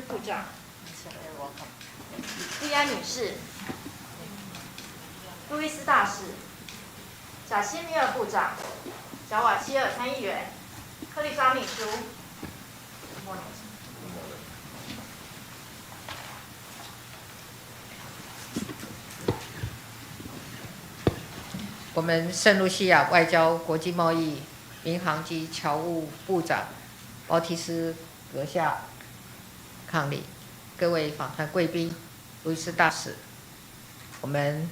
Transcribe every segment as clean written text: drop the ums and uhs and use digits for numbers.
部长莉安女士、路易斯大使、贾西米尔部长、贾瓦希尔参议员、克丽莎秘书。我们圣露西亚外交国际贸易民航暨侨务部长包提斯阁下抗礼，各位访团贵宾、路易斯大使，我们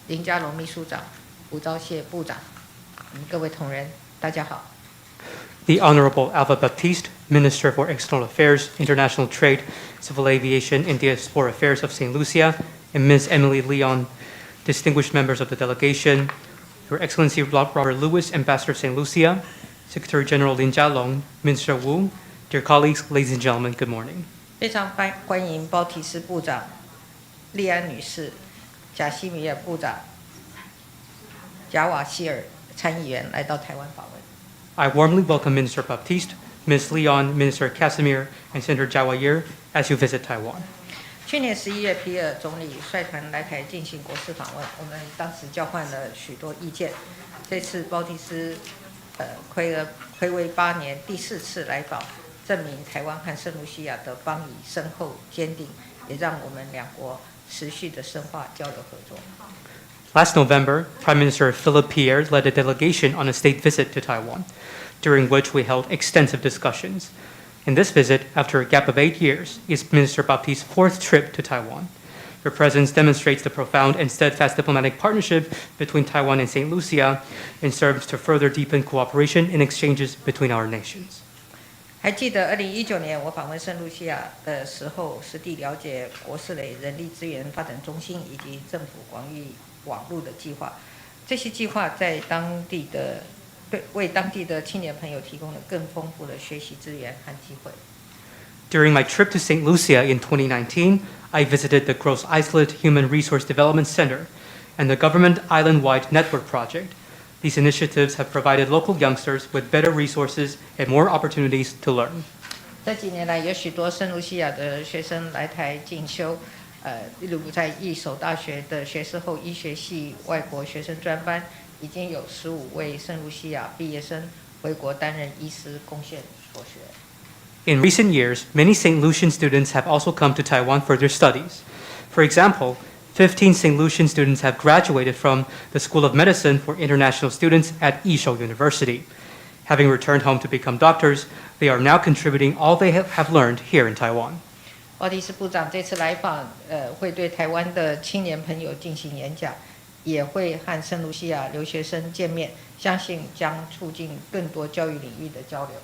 林佳龙秘书长、吴钊燮部长，各位同仁，大家好。The Honorable Alva Baptiste, Minister for External Affairs, International Trade, Civil Aviation, and Diaspora Affairs of St. Lucia, and Ms. Emily Leon, distinguished members of the delegation, Your Excellency Robert Lewis, Ambassador of St. Lucia, Secretary General Lin Jialong, Minister Wu, dear colleagues, ladies and gentlemen, good morning. 非常欢迎包提斯部长、莉安女士、贾西米尔部长、贾瓦希尔参议员来到台湾访问。I warmly welcome Minister Baptiste, Ms. Leon, Minister Casimir, and Senator Jawahir as you visit Taiwan. 去年11月，皮尔总理率团来台进行国事访问，我们当时交换了许多意见。这次包提斯暌违8年第4次来访，证明台湾和圣露西亚的邦谊深厚坚定，也让我们两国持续的深化交流合作。Last November, Prime Minister Philip Pierre led a delegation on a state visit to Taiwan, during which we held extensive discussions. In this visit, after a gap of 8 years, is Minister Baptiste's 4th trip to Taiwan. Your presence demonstrates the profound and steadfast diplomatic partnership between Taiwan and St. Lucia and serves to further deepen cooperation and exchanges between our nations. 还记得2019年我访问圣露西亚的时候，实地了解国事垒人力资源发展中心以及政府广域网络的计划。这些计划在为当地的青年朋友提供了更丰富的学习资源和机会。During my trip to St. Lucia in 2019, I visited the Gross Islet Human Resource Development Center and the Government Island-Wide Network Project. These initiatives have provided local youngsters with better resources and more opportunities to learn. 这几年来，有许多圣露西亚的学生来台进修，例如在一所大学的学士后医学系外国学生专班，已经有15位圣露西亚毕业生回国担任医师，贡献所学。In recent years, many St. Lucian students have also come to Taiwan for their studies. For example, 15 St. Lucian students have graduated from the School of Medicine for International Students at Yishou University. Having returned home to become doctors, they are now contributing all they have learned here in Taiwan. 包提斯部长这次来访，会对台湾的青年朋友进行演讲，也会和圣露西亚留学生见面，相信将促进更多教育领域的交流。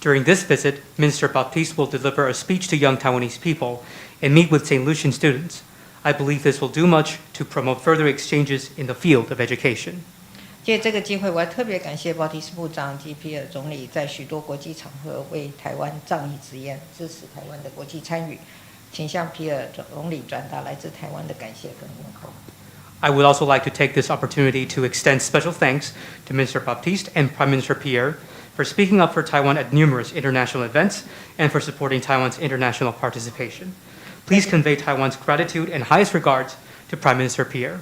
During this visit, Minister Baptiste will deliver a speech to young Taiwanese people and meet with St. Lucian students. I believe this will do much to promote further exchanges in the field of education. 借这个机会，我要特别感谢包提斯部长及皮尔总理在许多国际场合为台湾仗义直言，支持台湾的国际参与。请向皮尔总理转达来自台湾的感谢跟问候。I would also like to take this opportunity to extend special thanks to Minister Baptiste and Prime Minister Pierre for speaking up for Taiwan at numerous international events and for supporting Taiwan's international participation. Please convey Taiwan's gratitude and highest regards to Prime Minister Pierre.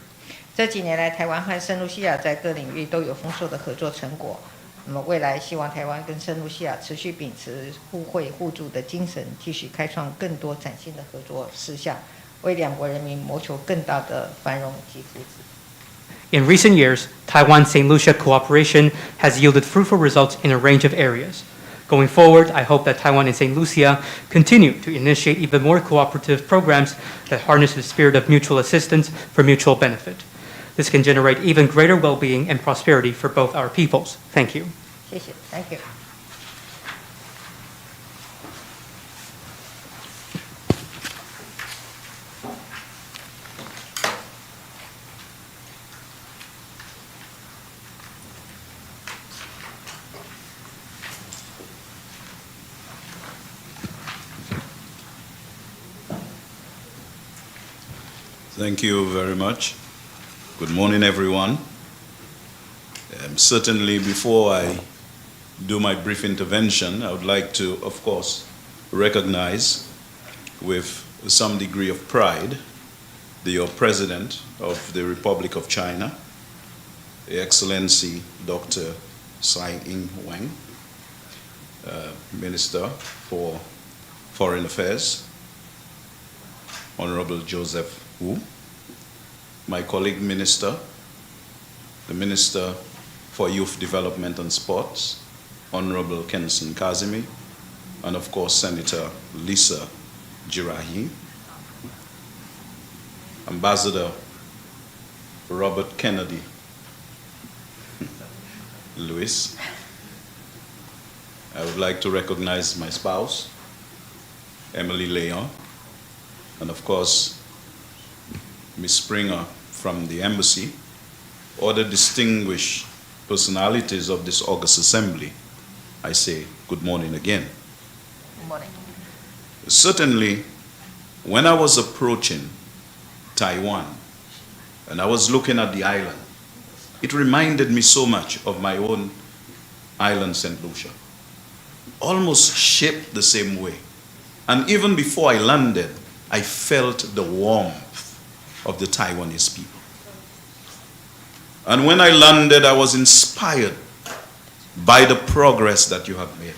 这几年来，台湾和圣露西亚在各领域都有丰硕的合作成果。那么未来希望台湾跟圣露西亚持续秉持互惠互助的精神，继续开创更多崭新的合作事项，为两国人民谋求更大的繁荣及福祉。In recent years, Taiwan-St. Lucia cooperation has yielded fruitful results in a range of areas. Going forward, I hope that Taiwan and St. Lucia continue to initiate even more cooperative programs that harness the spirit of mutual assistance for mutual benefit. This can generate even greater well-being and prosperity for both our peoples. Thank you. 谢谢 ，Thank you. Thank you very much. Good morning, everyone. Certainly, before I do my brief intervention, I would like to, of course, recognize with some degree of pride the President of the Republic of China, Excellency Dr. Tsai Ing-wen, Minister for Foreign Affairs, Honorable Joseph Wu, my colleague Minister, the Minister for Youth Development and Sports, Honorable Kenson Kazimi, and of course Senator Lisa Jirahi, Ambassador Robert Kennedy Lewis. I would like to recognize my spouse, Emily Leon, and of course Ms. Springer from the embassy, other distinguished personalities of this August Assembly. I say good morning again. Good morning. Certainly, when I was approaching Taiwan and I was looking at the island, it reminded me so much of my own island, St. Lucia. Almost shaped the same way. And even before I landed, I felt the warmth of the Taiwanese people. And when I landed, I was inspired by the progress that you have made.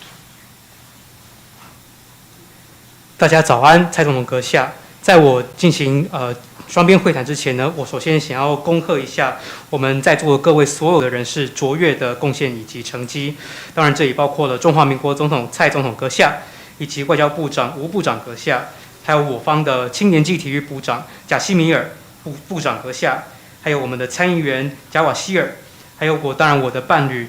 大家早安，蔡总统阁下。在我进行双边会谈之前呢，我首先想要恭贺一下我们在座的各位所有的人士卓越的贡献以及成绩。当然，这也包括了中华民国总统蔡总统阁下，以及外交部长吴部长阁下，还有我方的青年暨体育部长贾西米尔部长阁下，还有我们的参议员贾瓦希尔，还有当然我的伴侣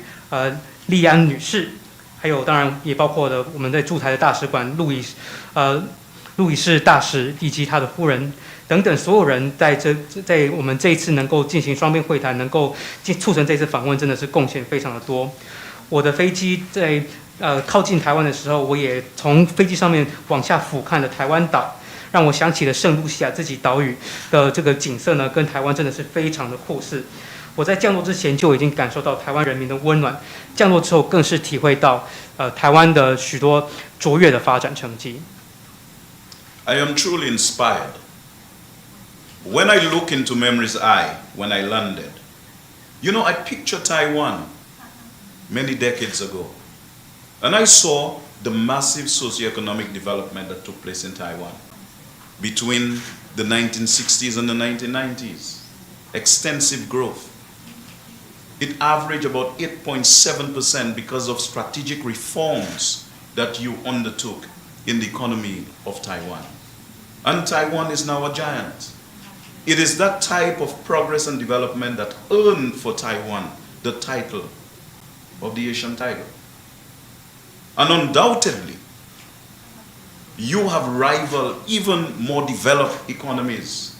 利安女士。还有，当然也包括了我们在驻台的大使馆路易士大使以及他的夫人等等所有人，在我们这一次能够进行双边会谈，能够促成这次访问，真的是贡献非常的多。我的飞机在靠近台湾的时候，我也从飞机上面往下俯瞰了台湾岛，让我想起了圣露西亚自己岛屿的这个景色呢，跟台湾真的是非常的酷似。我在降落之前就已经感受到台湾人民的温暖，降落之后更是体会到台湾的许多卓越的发展成绩。I am truly inspired. When I look into memory's eye when I landed, you know, I picture Taiwan many decades ago, and I saw the massive socioeconomic development that took place in Taiwan between the 1960s and the 1990s. Extensive growth. It averaged about 8.7% because of strategic reforms that you undertook in the economy of Taiwan. And Taiwan is now a giant. It is that type of progress and development that earned for Taiwan the title of the Asian Tiger. And undoubtedly, you have rivaled even more developed economies.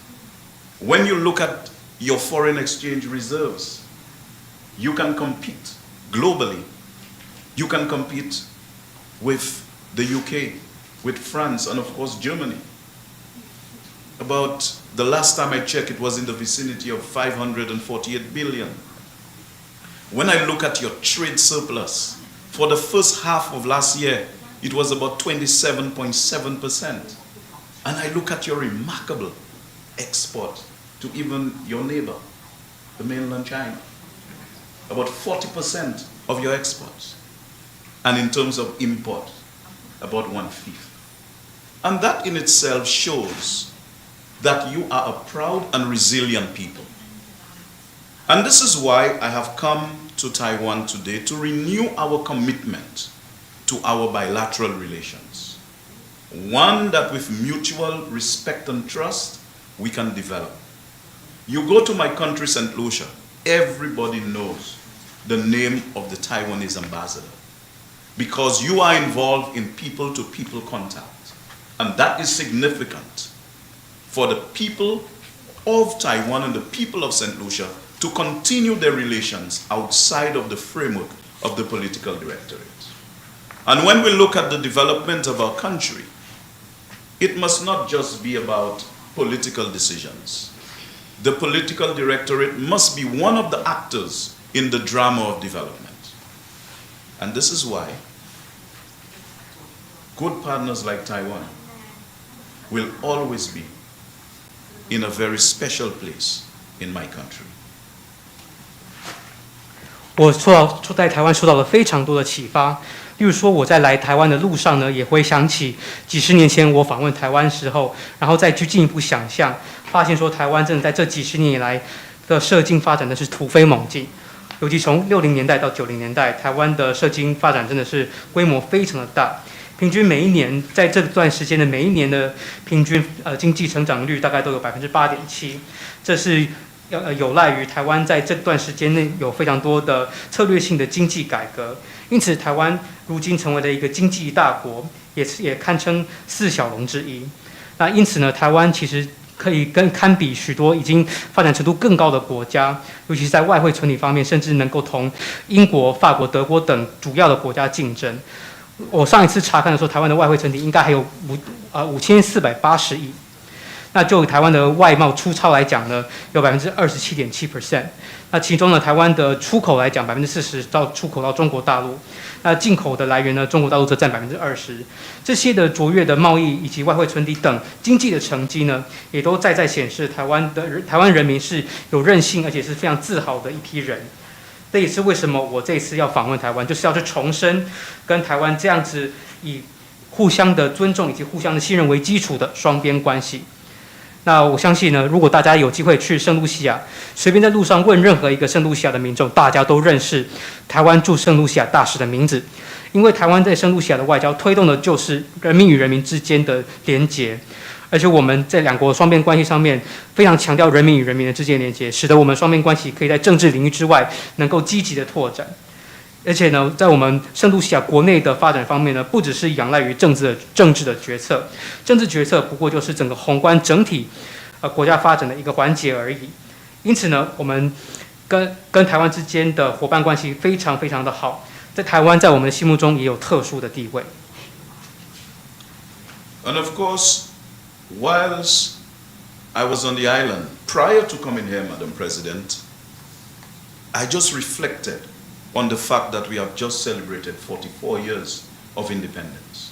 When you look at your foreign exchange reserves, you can compete globally. You can compete with the UK, with France, and of course Germany. About the last time I checked, it was in the vicinity of 548 billion. When I look at your trade surplus, for the first half of last year, it was about 27.7%. And I look at your remarkable export to even your neighbor, the mainland China. About 40% of your exports. And in terms of import, about 1/5. And that in itself shows that you are a proud and resilient people. And this is why I have come to Taiwan today to renew our commitment to our bilateral relations. One that with mutual respect and trust, we can develop. You go to my country, St. Lucia, everybody knows the name of the Taiwanese ambassador because you are involved in people-to-people contact. And that is significant for the people of Taiwan and the people of St. Lucia to continue their relations outside of the framework of the political directorate. And when we look at the development of our country, it must not just be about political decisions. The political directorate must be one of the actors in the drama of development. And this is why good partners like Taiwan will always be in a very special place in my country. 我在台湾受到了非常多的启发，例如说我在来台湾的路上呢，也回想起几十年前我访问台湾时候，然后再去进一步想象，发现说台湾真的在这几十年以来的社经发展的是突飞猛进，尤其从60年代到90年代，台湾的社经发展真的是规模非常的大，平均每一年在这段时间的每一年的平均经济成长率大概都有8.7%，这是有赖于台湾在这段时间内有非常多的策略性的经济改革，因此台湾如今成为了一个经济大国，也堪称4小龙之一。那因此呢，台湾其实可以堪比许多已经发展程度更高的国家，尤其是在外汇存底方面，甚至能够同英国、法国、德国等主要的国家竞争。我上一次查看的时候，台湾的外汇存底应该还有5480亿。那就台湾的外贸出超来讲呢，有27.7%。那其中呢，台湾的出口来讲40%到出口到中国大陆，那进口的来源呢，中国大陆则占20%。这些的卓越的贸易以及外汇存底等经济的成绩呢，也都在显示台湾人民是有韧性，而且是非常自豪的一批人。这也是为什么我这一次要访问台湾，就是要去重申跟台湾这样子以互相的尊重以及互相的信任为基础的双边关系。那我相信呢，如果大家有机会去圣露西亚，随便在路上问任何一个圣露西亚的民众，大家都认识台湾驻圣露西亚大使的名字，因为台湾在圣露西亚的外交推动的就是人民与人民之间的连结，而且我们在两国双边关系上面非常强调人民与人民的之间连结，使得我们双边关系可以在政治领域之外能够积极的拓展。而且呢，在我们圣露西亚国内的发展方面呢，不只是仰赖于政治的决策，政治决策不过就是整个宏观整体国家发展的一个环节而已。因此呢，我们跟台湾之间的伙伴关系非常非常的好，在台湾在我们的心目中也有特殊的地位。And of course, whilst I was on the island prior to coming here, Madam President, I just reflected on the fact that we have just celebrated 44 years of independence.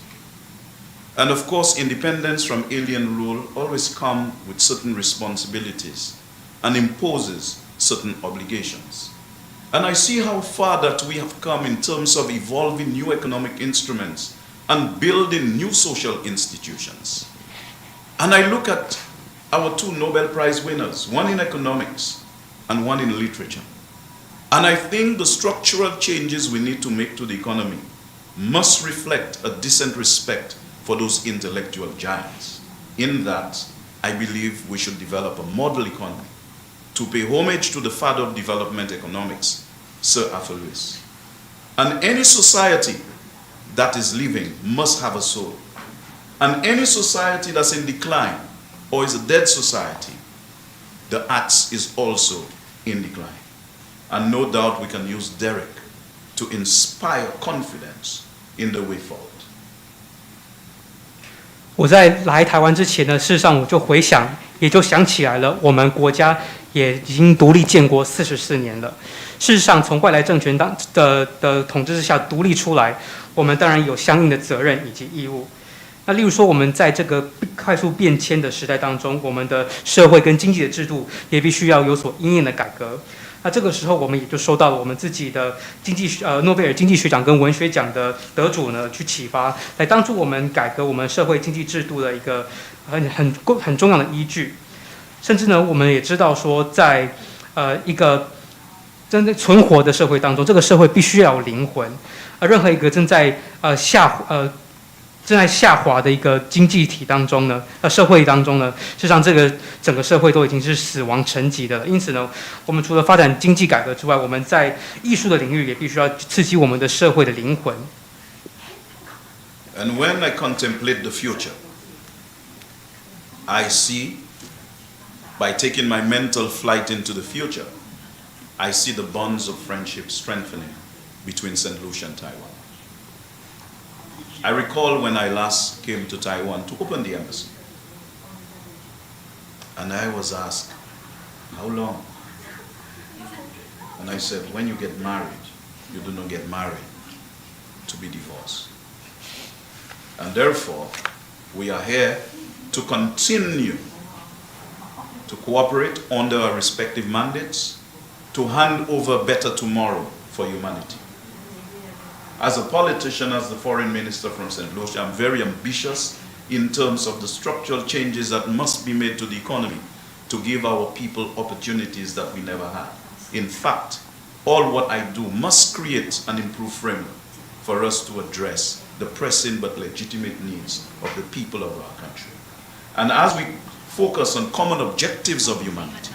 And of course, independence from alien rule always comes with certain responsibilities and imposes certain obligations. And I see how far that we have come in terms of evolving new economic instruments and building new social institutions. And I look at our 2 Nobel Prize winners, one in economics and one in literature. And I think the structural changes we need to make to the economy must reflect a decent respect for those intellectual giants. In that, I believe we should develop a model economy to pay homage to the father of development economics, Sir Arthur Lewis. And any society that is living must have a soul. And any society that's in decline or is a dead society, the axe is also in decline. And no doubt we can use Derek to inspire confidence in the way forward. 我在来台湾之前呢，事实上我就回想，也就想起来了，我们国家也已经独立建国44年了。事实上，从外来政权的统治之下独立出来，我们当然有相应的责任以及义务。那例如说，我们在这个快速变迁的时代当中，我们的社会跟经济的制度也必须要有所因应的改革。那这个时候，我们也就受到了我们自己的诺贝尔经济学奖跟文学奖的得主呢，去启发，来帮助我们改革我们社会经济制度的一个很重要的依据。甚至呢，我们也知道说，在一个真正存活的社会当中，这个社会必须要有灵魂。任何一个正在下滑的一个经济体当中呢，社会当中呢，事实上这个整个社会都已经是死亡沉寂的了。因此呢，我们除了发展经济改革之外，我们在艺术的领域也必须要刺激我们的社会的灵魂。And when I contemplate the future, I see, by taking my mental flight into the future, I see the bonds of friendship strengthening between St. Lucia and Taiwan. I recall when I last came to Taiwan to open the embassy. And I was asked, how long? And I said, when you get married, you do not get married to be divorced. And therefore, we are here to continue to cooperate under our respective mandates to hand over a better tomorrow for humanity. As a politician, as the foreign minister from St. Lucia, I'm very ambitious in terms of the structural changes that must be made to the economy to give our people opportunities that we never had. In fact, all what I do must create an improved framework for us to address the pressing but legitimate needs of the people of our country. And as we focus on common objectives of humanity,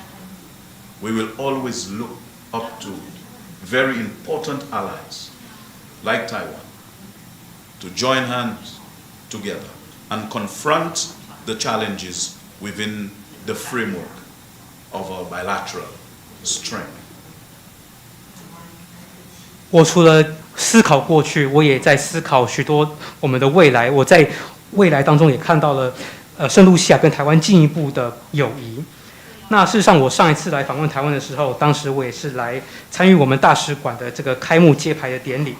we will always look up to very important allies like Taiwan to join hands together and confront the challenges within the framework of our bilateral strength. 我除了思考过去，我也在思考许多我们的未来。我在未来当中也看到了，圣露西亚跟台湾进一步的友谊。那事实上，我上一次来访问台湾的时候，当时我也是来参与我们大使馆的这个开幕揭牌的典礼。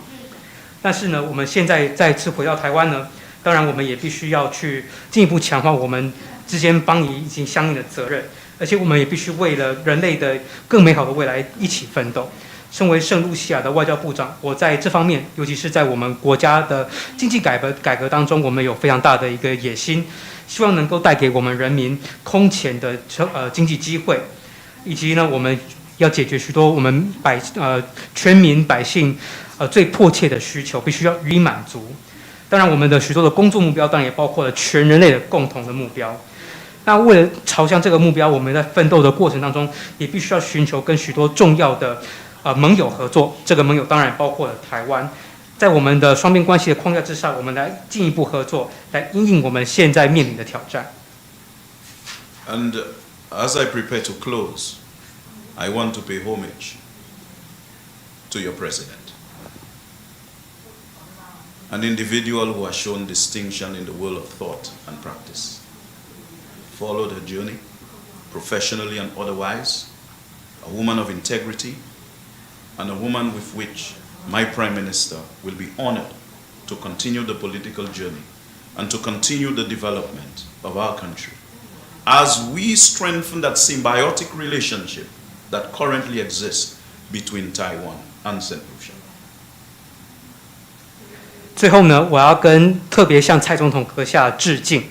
但是呢，我们现在再次回到台湾呢，当然我们也必须要去进一步强化我们之间邦谊以及相应的责任，而且我们也必须为了人类的更美好的未来一起奋斗。身为圣露西亚的外交部长，我在这方面，尤其是在我们国家的经济改革当中，我们有非常大的一个野心，希望能够带给我们人民空前的经济机会，以及呢，我们要解决许多我们全民百姓最迫切的需求，必须要予以满足。当然，我们的许多的工作目标，当然也包括了全人类的共同的目标。那为了朝向这个目标，我们在奋斗的过程当中，也必须要寻求跟许多重要的盟友合作，这个盟友当然包括了台湾，在我们的双边关系的框架之上，我们来进一步合作，来因应我们现在面临的挑战。And as I prepare to close, I want to pay homage to your president, an individual who has shown distinction in the world of thought and practice, followed her journey, professionally and otherwise, a woman of integrity, and a woman with which my Prime Minister will be honored to continue the political journey and to continue the development of our country as we strengthen that symbiotic relationship that currently exists between Taiwan and St. Lucia. 最后呢，我要特别向蔡总统阁下致敬，因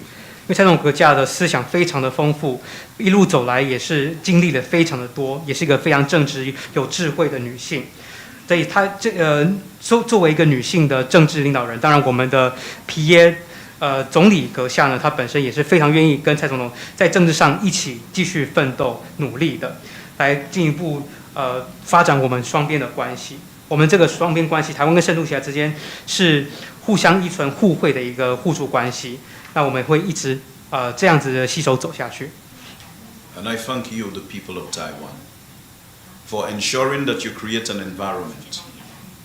为蔡总统阁下的思想非常的丰富，一路走来也是经历了非常的多，也是一个非常正直有智慧的女性。所以她作为一个女性的政治领导人，当然我们的皮耶总理阁下呢，她本身也是非常愿意跟蔡总统在政治上一起继续奋斗努力的，来进一步发展我们双边的关系。我们这个双边关系，台湾跟圣露西亚之间是互相依存互惠的一个互助关系。那我们会一直这样子的携手走下去。And I thank you, the people of Taiwan, for ensuring that you create an environment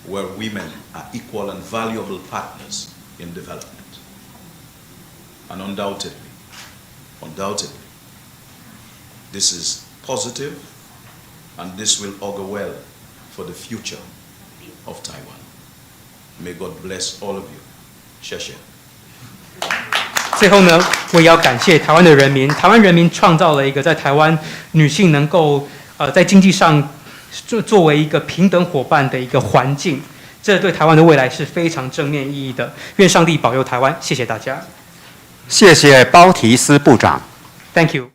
where women are equal and valuable partners in development. And undoubtedly, this is positive, and this will augur well for the future of Taiwan. May God bless all of you. 谢谢。最后呢，我也要感谢台湾的人民。台湾人民创造了一个在台湾女性能够在经济上作为一个平等伙伴的一个环境，这对台湾的未来是非常正面意义的。愿上帝保佑台湾，谢谢大家。谢谢包提斯部长。Thank you.